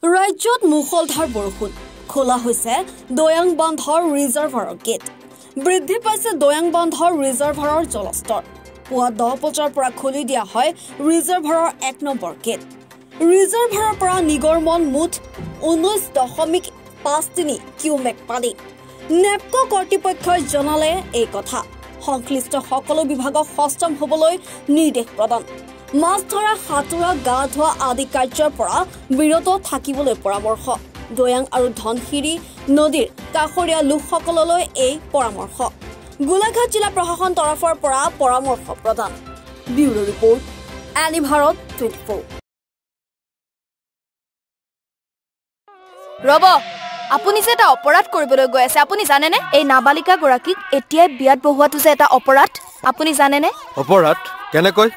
ৰাজ্যত মুখলধাৰ বৰষুণ খোলা হৈছে দয়াং বান্ধৰ ৰিজাৰ্ভাৰৰ গেট বৃদ্ধি পাইছে দয়াং বান্ধৰ ৰিজাৰ্ভাৰৰ জলস্তৰ পুৱা 10 বজাৰ পৰা খুলি দিয়া হয় ৰিজাৰ্ভাৰৰ 1 নম্বৰ গেট ৰিজাৰ্ভাৰৰ পৰা নিগৰমন মুঠ 19.53 কিউমেক পানী নেপকো কৰ্তৃপক্ষই জনালে এই কথা সংশ্লিষ্ট সকলো বিভাগক সষ্টম হ'বলৈ নিৰ্দেশ প্ৰদান মাছ ধৰা সাঁতোৰা গা ধোৱা আদি কাৰ্যৰ পৰা বিৰত থাকিবলৈ পৰামৰ্শ দয়াং আৰু ধনশিৰি নদীৰ কাষৰীয়া লোকসকললৈ এই পৰামৰ্শ গোলাঘাট জিলা প্ৰশাসন তৰফৰ পৰা পৰামৰ্শ প্ৰদান ব্যুৰো ৰিপৰ্ট এনি ভাৰত 24 ৰব আপুনি যে এটা অপৰাধ কৰিবলৈ গৈ আছে আপুনি জানে নে এই নাবালিকা গৰাকীক এতিয়াই বিয়াত বহুৱাটো যে এটা অপৰাধ আপুনি জানে নে অপৰাধ কেনেকৈ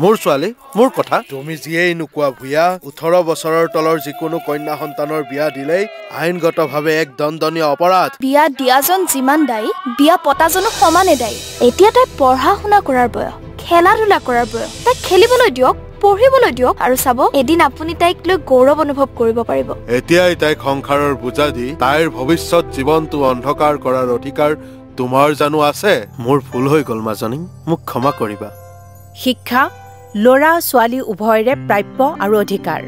মোৰ ছোৱালী মোৰ কথা তুমি যিয়েই নোকোৱা ভূয়া 18 বছৰৰ তলৰ যিকোনো কন্যা সন্তানৰ বিয়া দিলেই আইনগতভাৱে এক দণ্ডনীয় অপৰাধ বিয়া দিয়াজন যিমান দায়ী বিয়া পতাজনো সমানে দায়ী এতিয়া তাই পঢ়া শুনা কৰাৰ বয়স খেলা ধূলা কৰাৰ বয়স তাই খেলিবলৈ দিয়ক পঢ়িবলৈ দিয়ক আৰু চাব এদিন আপুনি তাইক লৈ গৌৰৱ অনুভৱ কৰিব পাৰিব এতিয়াই তাইক সংসাৰৰ বুজা দি তাইৰ ভৱিষ্যত জীৱনটো অন্ধকাৰ কৰাৰ অধিকাৰ তোমাৰ জানো আছে মোৰ ভুল হৈ গ'ল মাজনী মোক ক্ষমা কৰিবা শিক্ষা ল'ৰা ছোৱালী উভয়ৰে প্ৰাপ্য আৰু অধিকাৰ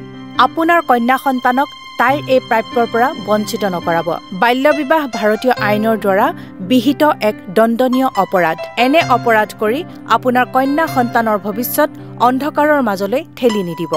আপোনাৰ কন্যা সন্তানক তাইৰ এই প্ৰাপ্যৰ পৰা বঞ্চিত নকৰাব বাল্য বিবাহ ভাৰতীয় আইনৰ দ্বাৰা বিহিত এক দণ্ডনীয় অপৰাধ এনে অপৰাধ কৰি আপোনাৰ কন্যা সন্তানৰ ভৱিষ্যত অন্ধকাৰৰ মাজলৈ ঠেলি নিদিব